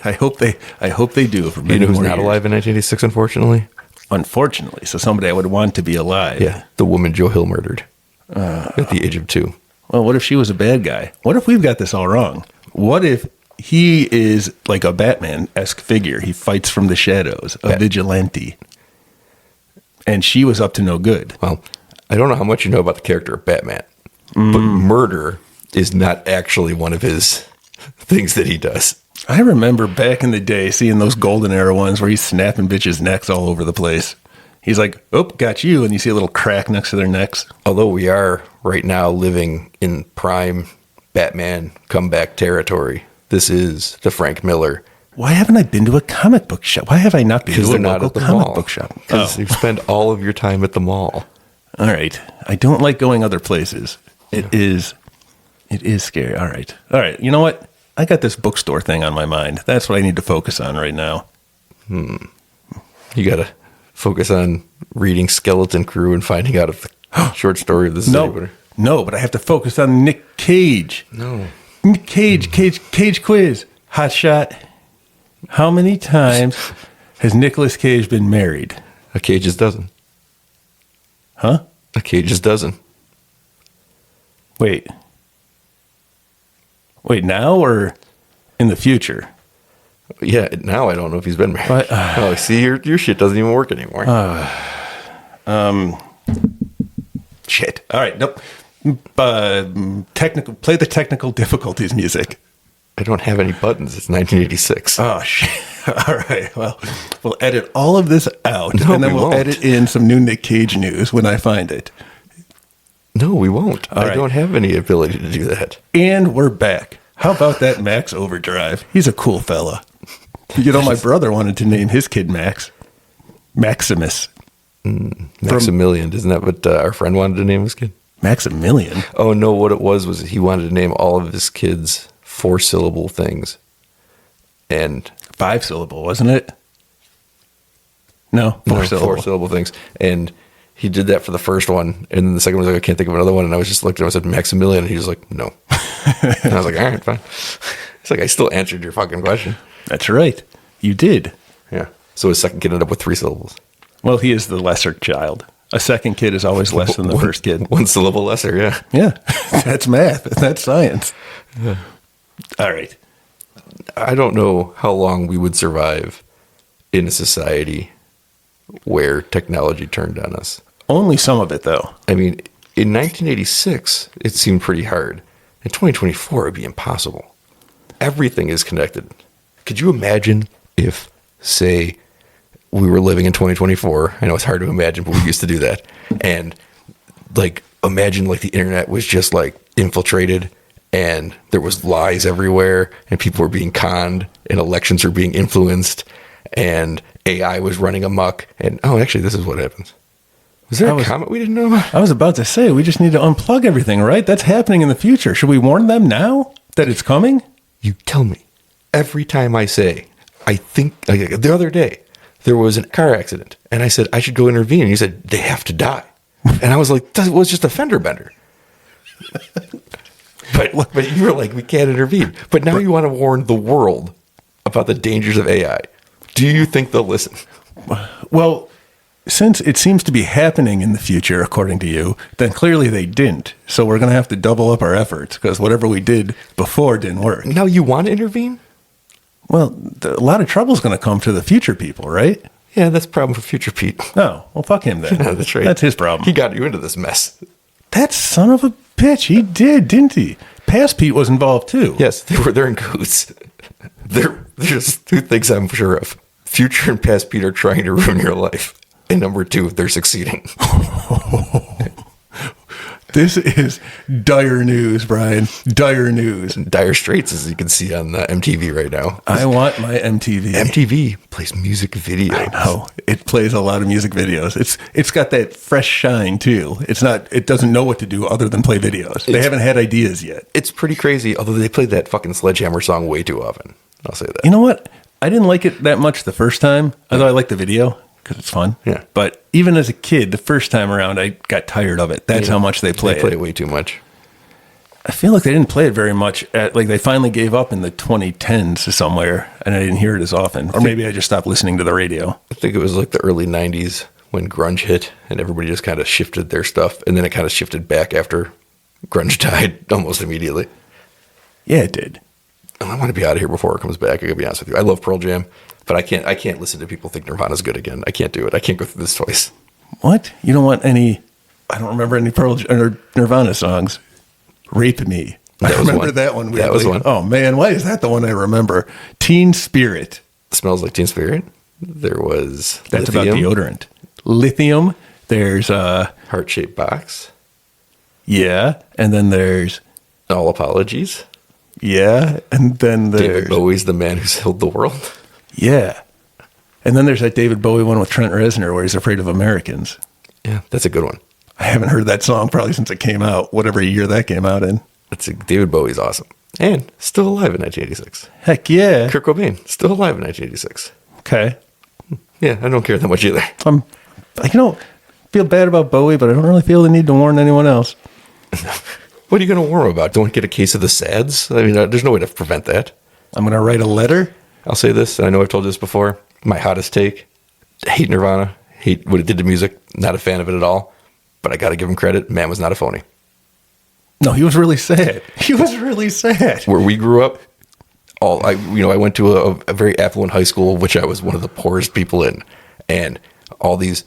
I hope they do for You many know who's more not years. alive in 1986, unfortunately? Unfortunately, so somebody I would want to be alive. Yeah, the woman Joe Hill murdered at the age of 2. Well, what if she was a bad guy? What if we've got this all wrong? What if he is like a Batman-esque figure? He fights from the shadows, a vigilante. And she was up to no good. Well, I don't know how much you know about the character of Batman, but murder is not actually one of his things that he does. I remember back in the day seeing those Golden Era ones where he's snapping bitches' necks all over the place. He's like, oh, got you. And you see a little crack next to their necks. Although we are right now living in prime Batman comeback territory, this is the Frank Miller Why haven't I been to a comic book shop? Why have I not been Because to a they're not local at the comic mall. book shop? Because you spend all of your time at the mall. All right. I don't like going other places. It is scary. All right. You know what? I got this bookstore thing on my mind. That's what I need to focus on right now. You got to focus on reading Skeleton Crew and finding out if the short story of this is any better. No, but I have to focus on Nick Cage. No. Nick Cage quiz. Hot shot. How many times has Nicolas Cage been married? A Cage's dozen. Huh? A Cage's dozen. Wait, now or in the future? Yeah, now I don't know if he's been married. What? Oh, see, your shit doesn't even work anymore. Shit. All right. Nope. Play the technical difficulties music. I don't have any buttons. It's 1986. Oh, shit. All right. Well, we'll edit all of this out, No, and then we we'll won't. edit in some new Nick Cage news when I find it. No, we won't. All I right. don't have any ability to do that. And we're back. How about that Max Overdrive? He's a cool fella. You know, my brother wanted to name his kid Max. Maximus. Maximilian. Isn't that what our friend wanted to name his kid? Maximilian? Oh, no. What it was he wanted to name all of his kids 4-syllable things. And 5-syllable, wasn't it? No, 4-syllable. 4-syllable things. And he did that for the first one. And then the second one was like, I can't think of another one. And I was just looking at him and said, Maximilian. And he was like, no. And I was like, all right, fine. It's like, I still answered your fucking question. That's right. You did. Yeah. So his second kid ended up with 3 syllables. Well, he is the lesser child. A second kid is always less than the first kid. 1 syllable lesser, yeah. Yeah, that's math. That's science. Yeah. All right. I don't know how long we would survive in a society where technology turned on us. Only some of it, though. I mean, in 1986, it seemed pretty hard. In 2024, it would be impossible. Everything is connected. Could you imagine if, say, we were living in 2024? I know it's hard to imagine, but we used to do that. And, like, imagine, like, the internet was just, like, infiltrated and there was lies everywhere and people were being conned and elections were being influenced and AI was running amok. And, oh, actually, this is what happens. Was there a comment we didn't know about? I was about to say, we just need to unplug everything, right? That's happening in the future. Should we warn them now that it's coming? You tell me. Every time I say, I think, like the other day, there was a car accident. And I said, I should go intervene. And you said, they have to die. And I was like, that was just a fender bender. But you were like, we can't intervene. But now you want to warn the world about the dangers of AI. Do you think they'll listen? Well, since it seems to be happening in the future, according to you, then clearly they didn't. So we're going to have to double up our efforts because whatever we did before didn't work. Now you want to intervene? Well, a lot of trouble's going to come to the future people, right? Yeah, that's a problem for future Pete. Oh, well, fuck him then. Yeah, that's right. That's his problem. He got you into this mess. That son of a bitch, he did, didn't he? Past Pete was involved too. Yes, they're in cahoots. There's 2 things I'm sure of. Future and past Pete are trying to ruin your life. And number 2, they're succeeding. This is dire news, Brian. Dire news. Dire Straits, as you can see on MTV right now. I want my MTV. MTV plays music videos. I know. It plays a lot of music videos. It's got that fresh shine too. It doesn't know what to do other than play videos. They haven't had ideas yet. It's pretty crazy, although they played that fucking Sledgehammer song way too often. I'll say that. You know what? I didn't like it that much the first time, although I liked the video because it's fun. Yeah. But even as a kid, the first time around, I got tired of it. That's how much they play They play it way too much. I feel like they didn't play it very much. They finally gave up in the 2010s somewhere, and I didn't hear it as often. Or maybe I just stopped listening to the radio. I think it was like the early 90s when grunge hit and everybody just kind of shifted their stuff. And then it kind of shifted back after grunge died almost immediately. Yeah, it did. I want to be out of here before it comes back. I gotta be honest with you. I love Pearl Jam, but I can't listen to people think Nirvana's good again. I can't do it. I can't go through this twice. What? You don't want any? I don't remember any Nirvana songs. Rape Me. I remember that one. That was one. Oh man, why is that the one I remember? Teen Spirit. Smells Like Teen Spirit. There was That's Lithium, about deodorant. Lithium. There's Heart-Shaped Box. yeah, and then there's All Apologies. Yeah. And then David there's... Bowie's The Man Who Sold the World. Yeah. And then there's that David Bowie one with Trent Reznor where he's afraid of Americans. Yeah, that's a good one. I haven't heard that song probably since it came out, whatever year that came out in. David Bowie's awesome. And still alive in 1986. Heck yeah. Kurt Cobain, still alive in 1986. Okay. Yeah, I don't care that much either. I don't feel bad about Bowie, but I don't really feel the need to warn anyone else. What are you going to warn him about? Don't get a case of the SADS? I mean, there's no way to prevent that. I'm going to write a letter. I'll say this, and I know I've told you this before. My hottest take, hate Nirvana, hate what it did to music, not a fan of it at all. But I got to give him credit. Man was not a phony. No, he was really sad. He was really sad. Where we grew up, I went to a very affluent high school, which I was one of the poorest people in. And all these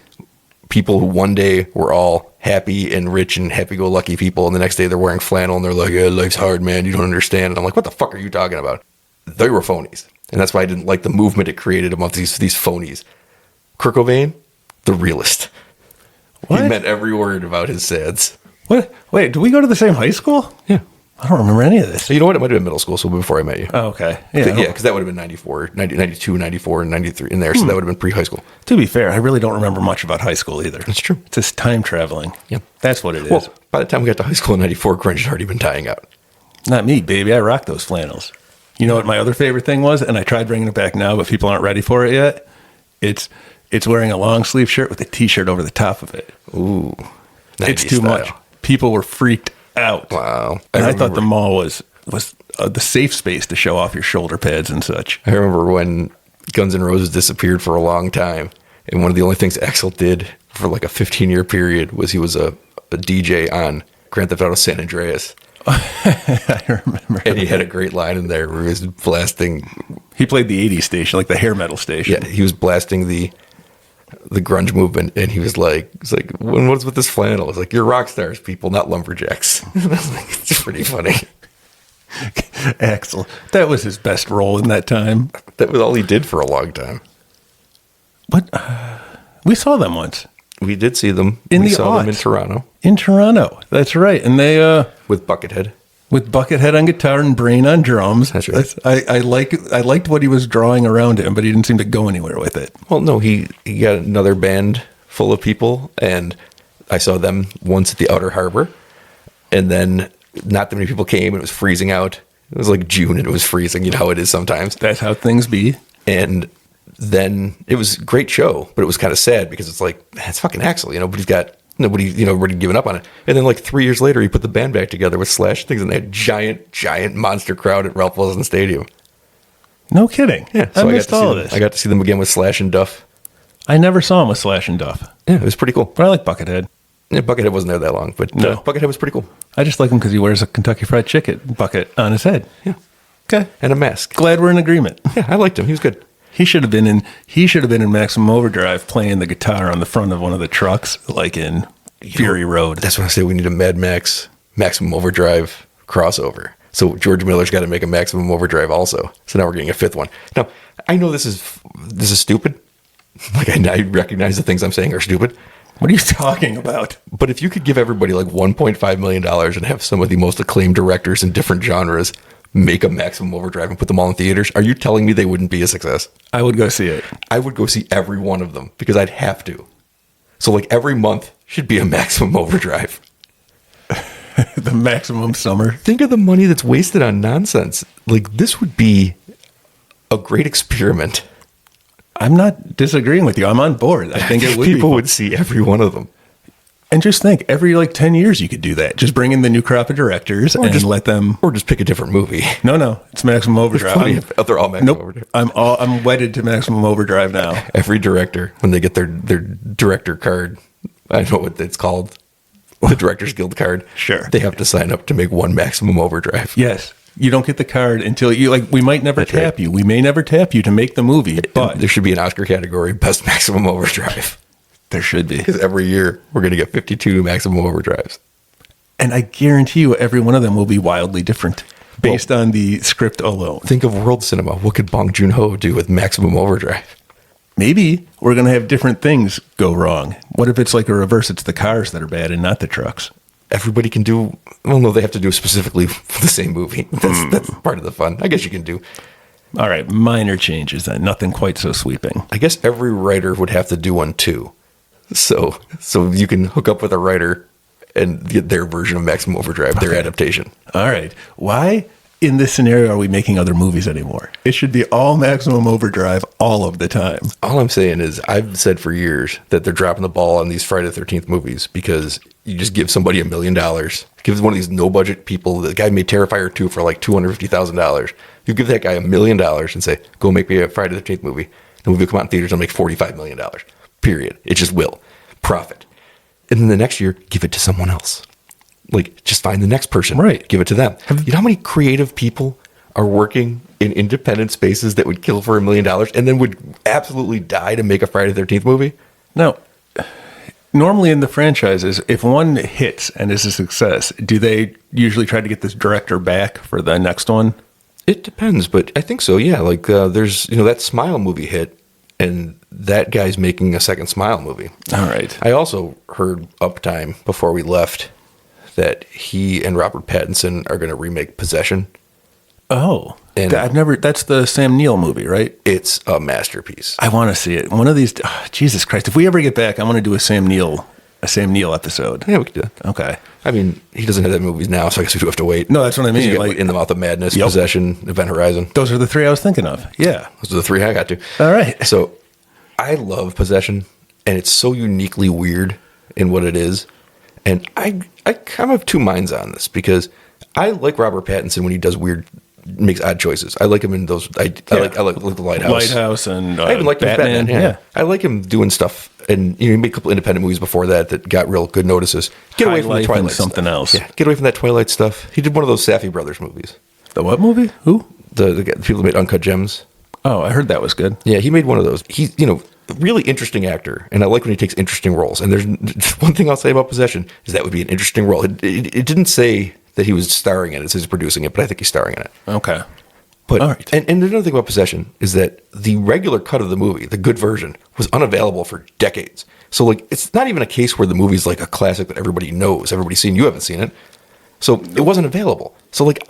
people who one day were all happy and rich and happy-go-lucky people, and the next day they're wearing flannel and they're like, yeah, life's hard, man, you don't understand. And I'm like, what the fuck are you talking about? They were phonies. And that's why I didn't like the movement it created amongst these phonies. Kurt Cobain, the realist. What? He meant every word about his SADS. What? Wait, do we go to the same high school? Yeah. I don't remember any of this. So you know what? It might have been middle school, so before I met you. Oh, okay. Yeah, because that would have been 94, 92, 94, and 93 in there. So that would have been pre-high school. To be fair, I really don't remember much about high school either. That's true. It's just time traveling. Yep. That's what it is. Well, by the time we got to high school in 94, grunge had already been dying out. Not me, baby. I rock those flannels. You know what my other favorite thing was? And I tried bringing it back now, but people aren't ready for it yet. It's wearing a long sleeve shirt with a t-shirt over the top of it. Ooh. It's too much. People were freaked out. Wow. And I thought the mall was the safe space to show off your shoulder pads and such. I remember when Guns N' Roses disappeared for a long time. And one of the only things Axl did for like a 15-year period was he was a DJ on Grand Theft Auto San Andreas. I remember. And he had a great line in there where he was blasting. He played the 80s station, like the hair metal station. Yeah, he was blasting the grunge movement, and he was like, what's with this flannel? It's like, you're rock stars, people, not lumberjacks. I was like, it's pretty funny. Axl. That was his best role in that time. That was all he did for a long time. What? We saw them once. We did see them. We saw them in aughts. Toronto. In Toronto. That's right. And they... With Buckethead. With Buckethead on guitar and Bryan on drums. That's right. I liked what he was drawing around him, but he didn't seem to go anywhere with it. Well, no, he got another band full of people, and I saw them once at the Outer Harbor, and then not that many people came, and it was freezing out. It was like June, and it was freezing. You know how it is sometimes. That's how things be. And then it was a great show, but it was kind of sad because it's like, man, it's fucking Axl, but he's got nobody, already given up on it. And then like 3 years later, he put the band back together with Slash and things, and they had giant monster crowd at Ralph Wilson Stadium. No kidding. Yeah, so I missed all of this. I got to see them again with Slash and Duff. I never saw him with Slash and Duff. Yeah, it was pretty cool. But I like Buckethead. Yeah, Buckethead wasn't there that long, but No. Buckethead was pretty cool. I just like him because he wears a Kentucky Fried Chicken bucket on his head. Yeah. Okay. And a mask. Glad we're in agreement. Yeah, I liked him. He was good. He should have been in Maximum Overdrive playing the guitar on the front of one of the trucks, like in Fury Road. That's when I say we need a Mad Max Maximum Overdrive crossover. So George Miller's got to make a Maximum Overdrive also. So now we're getting a fifth one. Now, I know this is stupid. Like I recognize the things I'm saying are stupid. What are you talking about? But if you could give everybody like $1.5 million and have some of the most acclaimed directors in different genres make a Maximum Overdrive and put them all in theaters, are you telling me they wouldn't be a success? I would go see it. I would go see every one of them because I'd have to. So like every month should be a Maximum Overdrive. The Maximum Summer. Think of the money that's wasted on nonsense. Like this would be a great experiment. I'm not disagreeing with you. I'm on board. I think it would be. People fun. would see every one of them. And just think, every like 10 years you could do that. Just bring in the new crop of directors and just let them. Or just pick a different movie. No, it's Maximum Overdrive. They're all Maximum Nope. Overdrive. I'm wedded to Maximum Overdrive now. Every director, when they get their director card, I know what it's called, the Directors Guild card. Sure. They have to sign up to make one Maximum Overdrive. Yes. You don't get the card until you we might never That's tap right. you. We may never tap you to make the movie, but There should be an Oscar category, Best Maximum Overdrive. there should be. Because every year we're going to get 52 Maximum Overdrives. And I guarantee you every one of them will be wildly different based on the script alone. Think of world cinema. What could Bong Joon-ho do with Maximum Overdrive? Maybe we're going to have different things go wrong. What if it's like a reverse? It's the cars that are bad and not the trucks. everybody can do. Well, no, they have to do specifically the same movie. That's part of the fun. I guess you can do. All right, minor changes then. Nothing quite so sweeping. I guess every writer would have to do one too. So you can hook up with a writer and get their version of Maximum Overdrive, their adaptation. All right. Why in this scenario are we making other movies anymore? It should be all Maximum Overdrive all of the time. All I'm saying is I've said for years that they're dropping the ball on these Friday the 13th movies because you just give somebody $1 million. Give one of these no-budget people. The guy made Terrifier 2 for like $250,000. You give that guy $1 million and say, go make me a Friday the 13th movie. The movie will come out in theaters and make $45 million. Period. It just will. Profit. And then the next year, give it to someone else. Like, just find the next person. Right. Give it to them. You know how many creative people are working in independent spaces that would kill for $1 million and then would absolutely die to make a Friday the 13th movie? Now, normally in the franchises, if one hits and is a success, do they usually try to get this director back for the next one? It depends, but I think so, yeah. Like, there's, that Smile movie hit, and that guy's making a second Smile movie. All right. I also heard Uptime before we left that he and Robert Pattinson are going to remake Possession. Oh, And- that's the Sam Neill movie, right? It's a masterpiece. I want to see it. One of these, Jesus Christ. If we ever get back, I want to do a Sam Neill episode. Yeah, we could do that. Okay. I mean, he doesn't have that movies now, so I guess we do have to wait. No, that's what I mean. You get Like, In the Mouth of Madness, Yep. Possession, Event Horizon. those are the three I was thinking of. Yeah. Those are the three I got to. All right. So I love Possession, and it's so uniquely weird in what it is. And I kind of have two minds on this because I like Robert Pattinson when he does weird, makes odd choices. I like him in those. I like the Lighthouse. Lighthouse and I even liked him as Batman. Yeah. I like him doing stuff, and he made a couple independent movies before that got real good notices. Get High away from the Life Twilight and something stuff. else. Yeah, get away from that Twilight stuff. He did one of those Safdie brothers movies. The what movie? Who? The people that made Uncut Gems. Oh, I heard that was good. Yeah, he made one of those. He's, really interesting actor, and I like when he takes interesting roles. And there's one thing I'll say about Possession is that would be an interesting role. It didn't say that he was starring in it; it says he's producing it, but I think he's starring in it. Okay. But All right. and another thing about Possession is that the regular cut of the movie, the good version, was unavailable for decades. So like, it's not even a case where the movie's like a classic that everybody knows, everybody's seen. You haven't seen it, so it wasn't available. So like,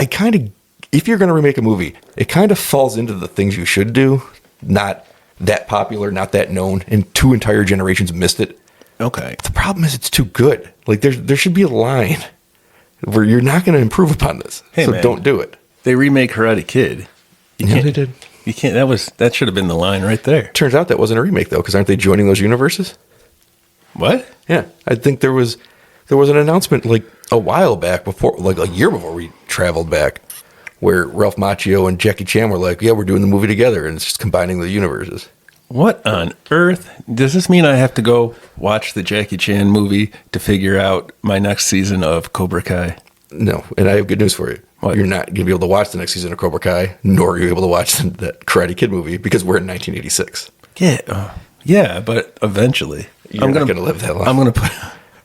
if you're going to remake a movie, it kind of falls into the things you should do, not that popular, not that known, and two entire generations missed it. Okay. The problem is it's too good. Like there should be a line where you're not going to improve upon this. Hey, so man. don't do it. They remake Karate Kid. Yeah, they did. You can't. That should have been the line right there. Turns out that wasn't a remake though, because aren't they joining those universes? What? Yeah, I think there was an announcement like a while back before, like a year before we traveled back, where Ralph Macchio and Jackie Chan were like, "Yeah, we're doing the movie together," and it's just combining the universes. What on earth? Does this mean I have to go watch the Jackie Chan movie to figure out my next season of Cobra Kai? No, and I have good news for you. What? You're not going to be able to watch the next season of Cobra Kai, nor are you able to watch that Karate Kid movie because we're in 1986. Yeah, but eventually. You're not going to live that long.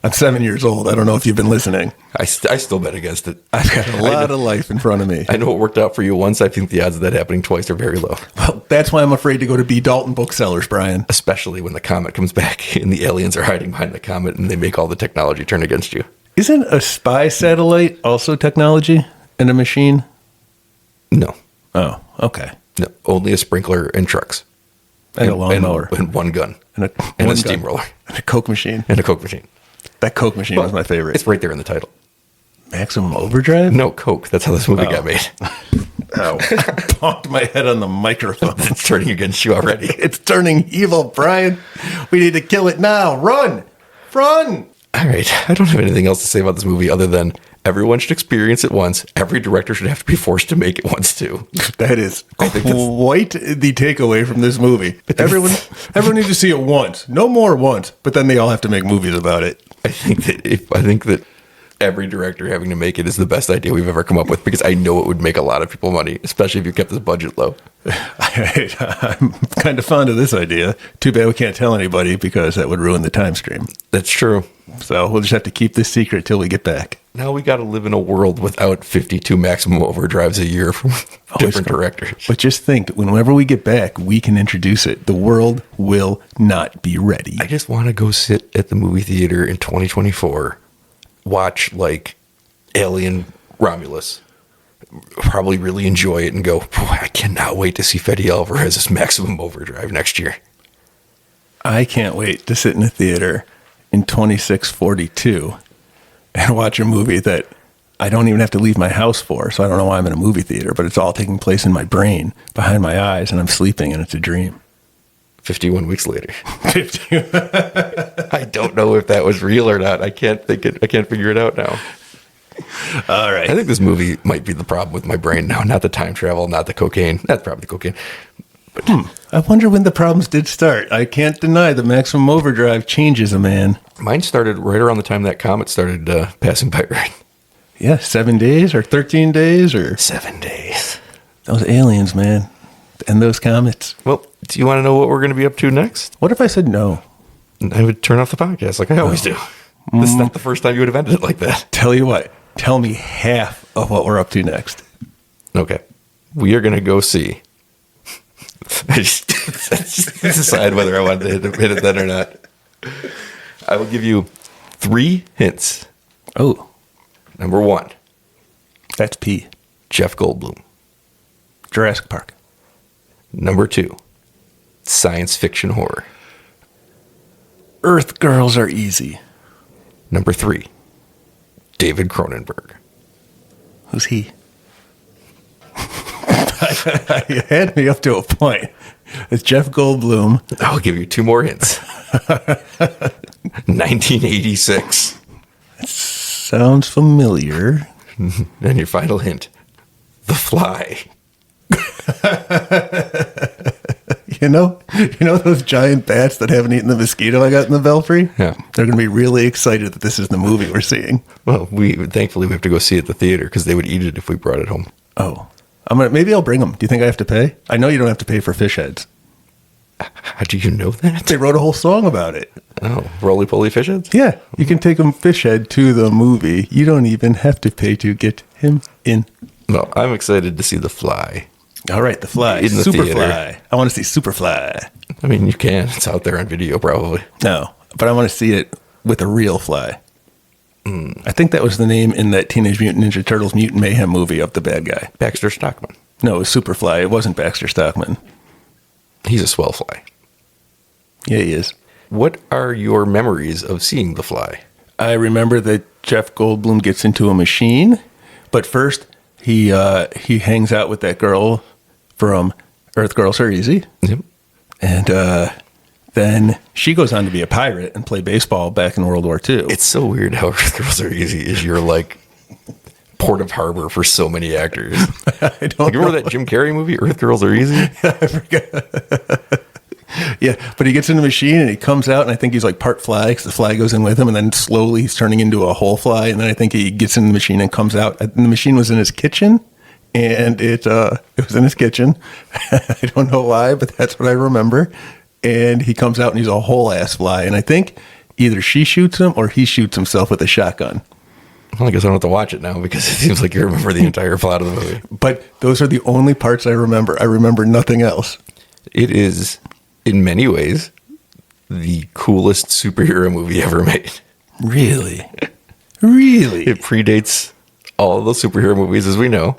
I'm 7 years old. I don't know if you've been listening. I still bet against it. I've got a lot of life in front of me. I know it worked out for you once. I think the odds of that happening twice are very low. Well, that's why I'm afraid to go to B. Dalton Booksellers, Brian. Especially when the comet comes back and the aliens are hiding behind the comet and they make all the technology turn against you. Isn't a spy satellite also technology and a machine? No. Oh, okay. No. Only a sprinkler and trucks. And a lawnmower. And one gun. And And one a gun. steamroller. And a Coke machine. And a Coke machine. That Coke machine was my favorite. It's right there in the title. Maximum Overdrive? No Coke. That's how this movie got made. Ow. Bonked my head on the microphone. It's turning against you already. It's turning evil, Brian. We need to kill it now. Run! Run! All right. I don't have anything else to say about this movie other than everyone should experience it once. Every director should have to be forced to make it once too. That is I think that's- quite the takeaway from this movie. Everyone needs to see it once. No more once. But then they all have to make movies about it. I think that every director having to make it is the best idea we've ever come up with because I know it would make a lot of people money, especially if you kept this budget low. I'm kind of fond of this idea. Too bad we can't tell anybody because that would ruin the time stream. That's true. So we'll just have to keep this secret till we get back. Now we got to live in a world without 52 Maximum Overdrives a year from different directors. But just think, whenever we get back, we can introduce it. The world will not be ready. I just want to go sit at the movie theater in 2024 watch like Alien Romulus, probably really enjoy it and go, boy, I cannot wait to see Fede Alvarez's Maximum Overdrive next year. I can't wait to sit in a theater in 2642 and watch a movie that I don't even have to leave my house for. So I don't know why I'm in a movie theater, but it's all taking place in my brain, behind my eyes, and I'm sleeping, and it's a dream. 51 weeks later. I don't know if that was real or not. I can't figure it out now. All right. I think this movie might be the problem with my brain now. Not the time travel, not the cocaine. That's probably the cocaine. But I wonder when the problems did start. I can't deny that Maximum Overdrive changes a man. mine started right around the time that comet started passing by Earth. Yeah, 7 days or 13 days or 7 days. those aliens, man, and those comets. Well, do you want to know what we're going to be up to next? What if I said no? I would turn off the podcast like I always do. This is not the first time you would have ended it like that. Tell you what, tell me half of what we're up to next. Okay. We are going to go see. I just decide whether I want to hit it then or not. I will give you 3 hints. Oh, Number 1, that's P. Jeff Goldblum. Jurassic Park. Number 2, science fiction horror. Earth Girls Are Easy. Number 3, David Cronenberg. Who's he? You had me up to a point. It's Jeff Goldblum. I'll give you 2 more hints. 1986. Sounds familiar. And your final hint, The Fly. You know those giant bats that haven't eaten the mosquito I got in the belfry? Yeah. They're going to be really excited that this is the movie we're seeing. Well, thankfully we have to go see it at the theater because they would eat it if we brought it home. Oh, maybe I'll bring them. Do you think I have to pay? I know you don't have to pay for fish heads. How do you know that? They wrote a whole song about it. Oh, roly poly fish heads? Yeah, you can take a fish head to the movie. You don't even have to pay to get him in. Well, I'm excited to see The Fly. All right, The Fly. In the theater. Superfly. I want to see Superfly. I mean, you can. It's out there on video, probably. No, but I want to see it with a real fly. I think that was the name in that Teenage Mutant Ninja Turtles Mutant Mayhem movie of the bad guy. Baxter Stockman. No, it was Superfly. It wasn't Baxter Stockman. He's a swell fly. Yeah, he is. What are your memories of seeing The Fly? I remember that Jeff Goldblum gets into a machine, but first he hangs out with that girl from Earth Girls Are Easy. Yep. And then she goes on to be a pirate and play baseball back in World War II. It's so weird how Earth Girls Are Easy is your, like, port of harbor for so many actors. I don't You remember that Jim Carrey movie, Earth Girls Are Easy? I forgot. Yeah, but he gets in the machine and he comes out, and I think he's like part fly because the fly goes in with him, and then slowly he's turning into a whole fly, and then I think he gets in the machine and comes out. And the machine was in his kitchen, and it was in his kitchen. I don't know why, but that's what I remember. And he comes out and he's a whole ass fly, and I think either she shoots him or he shoots himself with a shotgun. Well, I guess I don't have to watch it now because it seems like you remember the entire plot of the movie. But those are the only parts I remember. I remember nothing else. It is, in many ways, the coolest superhero movie ever made. Really? Really? It predates all of the superhero movies as we know,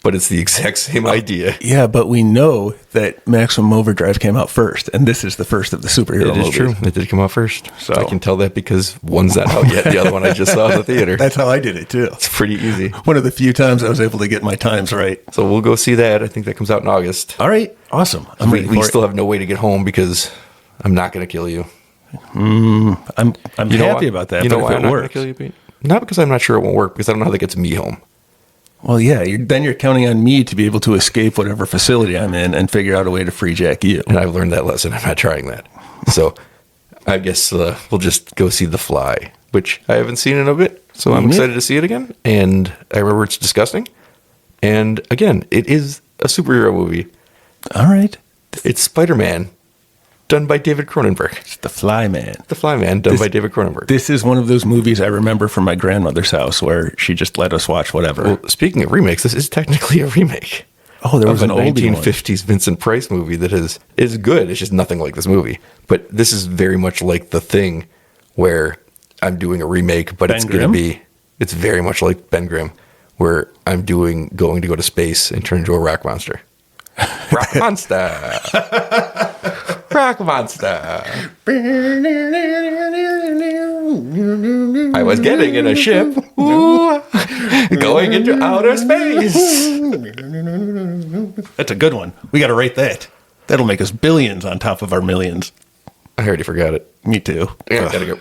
but it's the exact same idea. Yeah, but we know that Maximum Overdrive came out first, and this is the first of the superhero It is movies. true. It did come out first. So- I can tell that because one's not out yet. The other one I just saw in the theater. That's how I did it, too. It's pretty easy. One of the few times I was able to get my times right. So we'll go see that. I think that comes out in August. All right. Awesome. I'm ready We for still it. have no way to get home because I'm not going to kill you. I'm You know happy why? about that, You know but why if I'm it not going to works. kill you, Pete? Not because I'm not sure it won't work, because I don't know how that gets me home. Well, yeah, then you're counting on me to be able to escape whatever facility I'm in and figure out a way to free jack you. And I've learned that lesson. I'm not trying that. So I guess we'll just go see The Fly, which I haven't seen in a bit. So I'm excited to see it again. And I remember it's disgusting. And again, it is a superhero movie. All right. It's Spider-Man, done by David Cronenberg. It's The Fly Man. The Fly Man, done by David Cronenberg. This is one of those movies I remember from my grandmother's house where she just let us watch whatever. Well, speaking of remakes, this is technically a remake. Oh, there was of an a oldie one. 1950s Vincent Price movie that is good. It's just nothing like this movie. But this is very much like The Thing, where I'm doing a remake, but Ben it's going to Grimm? be It's very much like Ben Grimm, where I'm going to go to space and turn into a rock monster. Rock monster. Rock monster. I was getting in a ship, ooh, going into outer space. That's a good one. We got to rate that. That'll make us billions on top of our millions. I already forgot it. Me too. Yeah, gotta go.